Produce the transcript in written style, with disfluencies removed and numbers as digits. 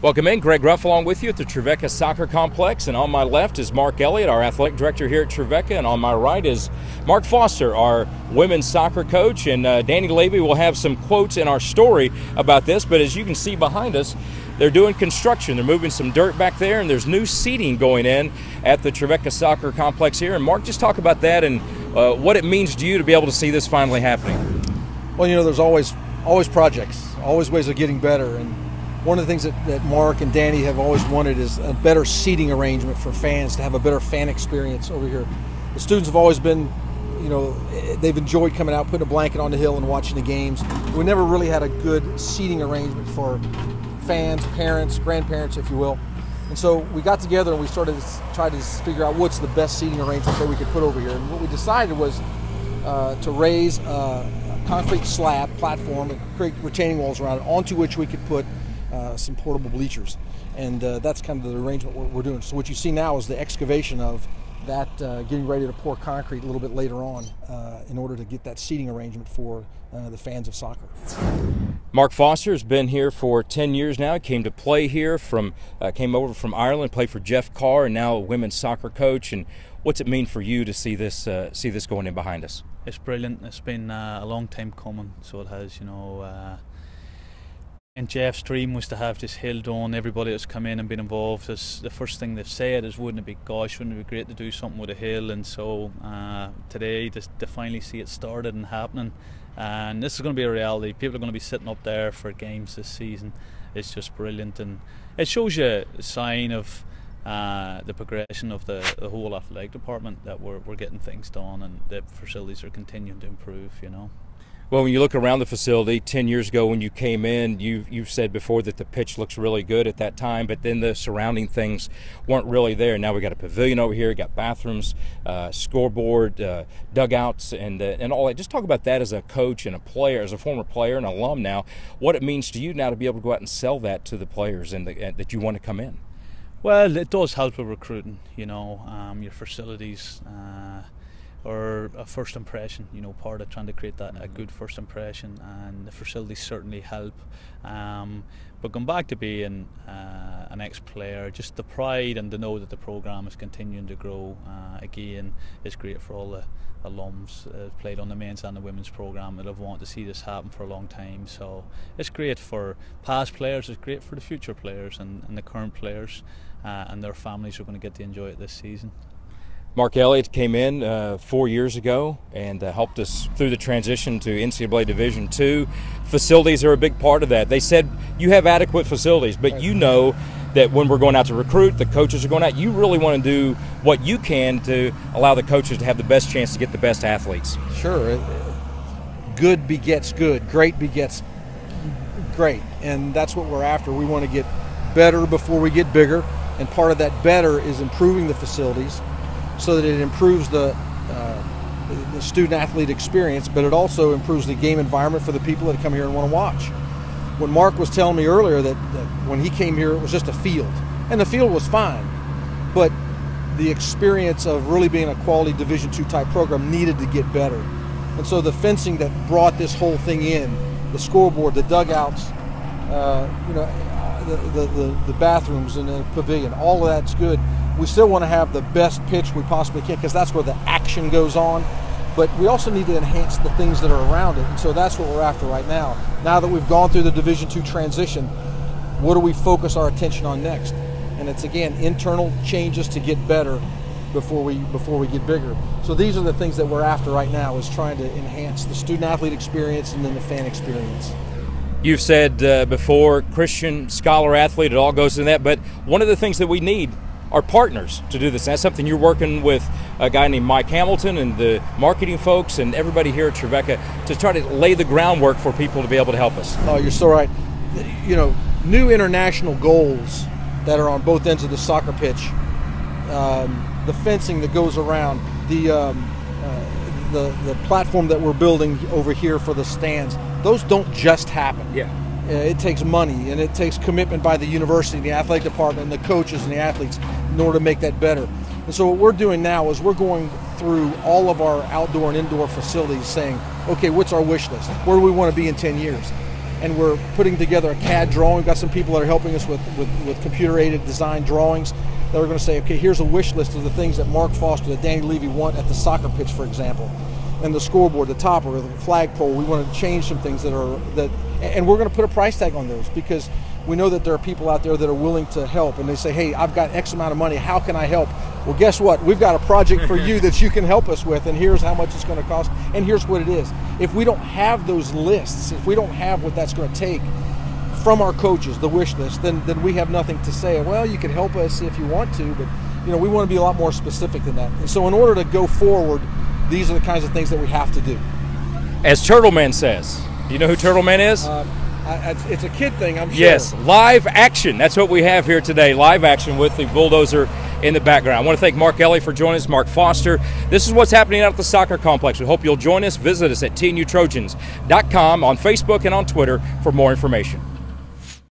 Welcome in. Greg Ruff along with you at the Trevecca Soccer Complex, and on my left is Mark Elliott, our athletic director here at Trevecca, and on my right is Mark Foster, our women's soccer coach, and Danny Levy will have some quotes in our story about this, but as you can see behind us, they're doing construction. They're moving some dirt back there, and there's new seating going in at the Trevecca Soccer Complex here. And Mark, just talk about that and what it means to you to be able to see this finally happening. Well, you know, there's always projects, always ways of getting better, and one of the things that Mark and Danny have always wanted is a better seating arrangement for fans, to have a better fan experience over here. The students have always been, you know, they've enjoyed coming out, putting a blanket on the hill and watching the games. We never really had a good seating arrangement for fans, parents, grandparents, if you will. And so we got together and we started to try to figure out what's the best seating arrangement that we could put over here. And what we decided was to raise a concrete slab platform and create retaining walls around it, onto which we could put some portable bleachers, and that's kind of the arrangement we're doing. So what you see now is the excavation of that, getting ready to pour concrete a little bit later on in order to get that seating arrangement for the fans of soccer. Mark Foster has been here for 10 years now. He came to play here came over from Ireland, played for Jeff Carr, and now a women's soccer coach. And what's it mean for you to see this going in behind us? It's brilliant. It's been a long time coming, so it has, you know. And Jeff's dream was to have this hill done. Everybody that's come in and been involved, is the first thing they've said is, wouldn't it be great to do something with a hill? And so today, to finally see it started and happening, and this is going to be a reality. People are going to be sitting up there for games this season. It's just brilliant, and it shows you a sign of the progression of the whole athletic department, that we're getting things done and the facilities are continuing to improve, you know. Well, when you look around the facility, 10 years ago when you came in, you've said before that the pitch looks really good at that time, but then the surrounding things weren't really there. Now we got a pavilion over here, got bathrooms, scoreboard, dugouts, and all that. Just talk about that as a coach and a player, as a former player and alum now, what it means to you now to be able to go out and sell that to the players and that you want to come in. Well, it does help with recruiting, you know, your facilities. Or a first impression, you know, part of trying to create that a good first impression, and the facilities certainly help. But going back to being an ex-player, just the pride and to know that the program is continuing to grow again is great for all the alums played on the men's and the women's program that have wanted to see this happen for a long time. So it's great for past players, it's great for the future players and the current players, and their families are going to get to enjoy it this season. Mark Elliott came in 4 years ago and helped us through the transition to NCAA Division II. Facilities are a big part of that. They said you have adequate facilities, but you know that when we're going out to recruit, the coaches are going out, you really want to do what you can to allow the coaches to have the best chance to get the best athletes. Sure. Good begets good. Great begets great. And that's what we're after. We want to get better before we get bigger. And part of that better is improving the facilities, so that it improves the student-athlete experience, but it also improves the game environment for the people that come here and want to watch. When Mark was telling me earlier that when he came here, it was just a field, and the field was fine, but the experience of really being a quality Division II type program needed to get better. And so the fencing that brought this whole thing in, the scoreboard, the dugouts, you know, the bathrooms and the pavilion, all of that's good. We still want to have the best pitch we possibly can, because that's where the action goes on, but we also need to enhance the things that are around it, and so that's what we're after right now. Now that we've gone through the Division II transition, what do we focus our attention on next? And it's, again, internal changes to get better before we get bigger. So these are the things that we're after right now, is trying to enhance the student-athlete experience and then the fan experience. You've said before, Christian, scholar, athlete, it all goes in that, but one of the things that we need are partners to do this. That's something you're working with a guy named Mike Hamilton and the marketing folks and everybody here at Trevecca to try to lay the groundwork for people to be able to help us. Oh, you're so right. You know, new international goals that are on both ends of the soccer pitch, the fencing that goes around, the platform that we're building over here for the stands, those don't just happen. Yeah. It takes money, and it takes commitment by the university, the athletic department, and the coaches and the athletes in order to make that better. And so what we're doing now is we're going through all of our outdoor and indoor facilities saying, okay, what's our wish list? Where do we want to be in 10 years? and we're putting together a CAD drawing. We've got some people that are helping us with computer-aided design drawings that are going to say, okay, here's a wish list of the things that Mark Foster, that Danny Levy want at the soccer pitch, for example, and the scoreboard, the topper, the flagpole. We want to change some things and we're going to put a price tag on those, because we know that there are people out there that are willing to help, and they say, hey, I've got X amount of money, how can I help? Well, guess what? We've got a project for you that you can help us with, and here's how much it's going to cost, and here's what it is. If we don't have those lists, if we don't have what that's going to take from our coaches, the wish list, then we have nothing to say. Well, you can help us if you want to, but we want to be a lot more specific than that. And so in order to go forward, these are the kinds of things that we have to do. As Turtleman says, do you know who Turtleman is? It's a kid thing, I'm sure. Yes, live action. That's what we have here today, live action with the bulldozer in the background. I want to thank Mark Elliott for joining us, Mark Foster. This is what's happening out at the soccer complex. We hope you'll join us. Visit us at tnutrojans.com on Facebook and on Twitter for more information.